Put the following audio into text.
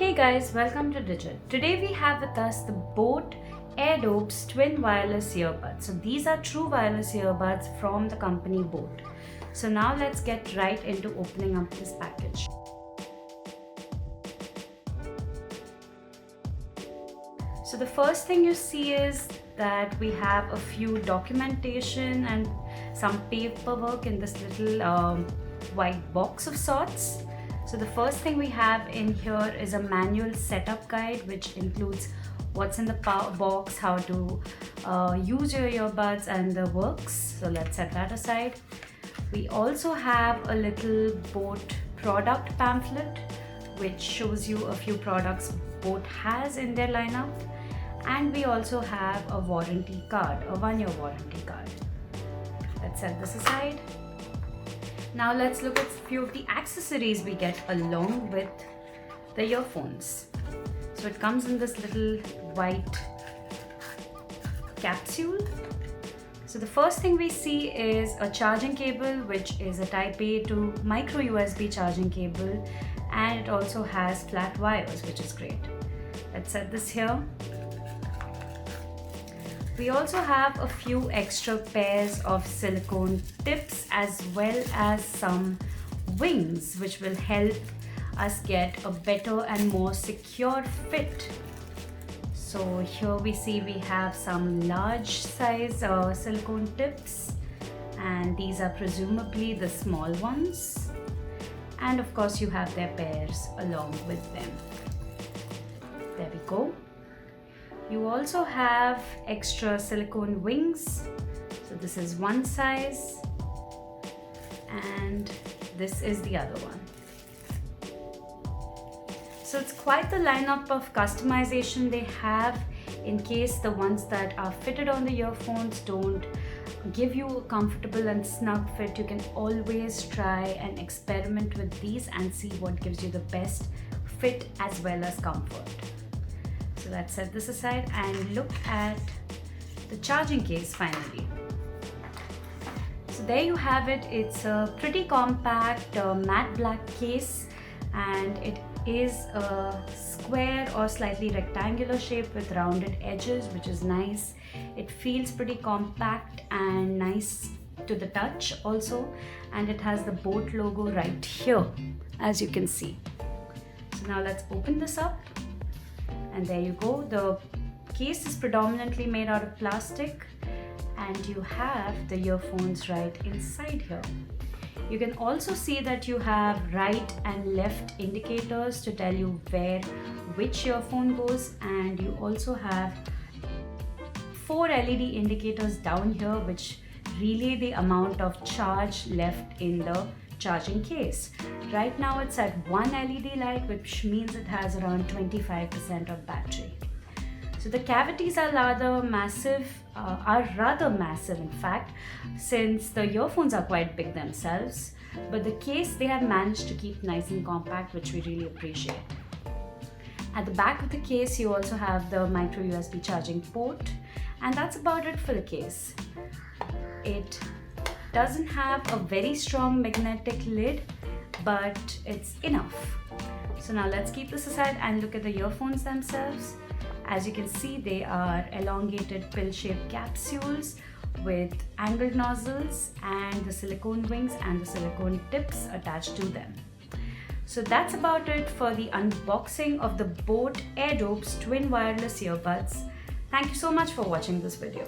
Hey guys, welcome to Digit. Today we have with us the Boat AirDopes twin wireless earbuds. So these are true wireless earbuds from the company Boat. So now let's get right into opening up this package. So the first thing you see is that we have a few documentation and some paperwork in this little white box of sorts. So the first thing we have in here is a manual setup guide which includes what's in the box, how to use your earbuds and the works. So let's set that aside. We also have a little Boat product pamphlet which shows you a few products Boat has in their lineup. And we also have a warranty card, a 1-year warranty card. Let's set this aside. Now let's look at a few of the accessories we get along with the earphones. So it comes in this little white capsule. So the first thing we see is a charging cable, which is a Type A to micro USB charging cable, and it also has flat wires, which is great. Let's set this here. We also have a few extra pairs of silicone tips as well as some wings which will help us get a better and more secure fit. So here we see we have some large size silicone tips, and these are presumably the small ones. And of course you have their pairs along with them. There we go. You also have extra silicone wings. So this is one size and this is the other one. So it's quite the lineup of customization they have in case the ones that are fitted on the earphones don't give you a comfortable and snug fit. You can always try and experiment with these and see what gives you the best fit as well as comfort. So let's set this aside and look at the charging case finally. So there you have it. It's a pretty compact matte black case, and it is a square or slightly rectangular shape with rounded edges, which is nice. It feels pretty compact and nice to the touch also, and it has the Boat logo right here, as you can see. So now let's open this up. And there you go. The case is predominantly made out of plastic, and you have the earphones right inside here. You can also see that you have right and left indicators to tell you which earphone goes, and you also have 4 LED indicators down here which relay the amount of charge left in the charging case. Right now it's at 1 LED light, which means it has around 25% of battery. So the cavities are rather massive in fact, since the earphones are quite big themselves, but the case they have managed to keep nice and compact, which we really appreciate. At the back of the case you also have the micro USB charging port, and that's about it for the case. It doesn't have a very strong magnetic lid, but it's enough. So now let's keep this aside and look at the earphones themselves. As you can see, they are elongated pill-shaped capsules with angled nozzles and the silicone wings and the silicone tips attached to them. So that's about it for the unboxing of the Boat AirDopes twin wireless earbuds. Thank you so much for watching this video.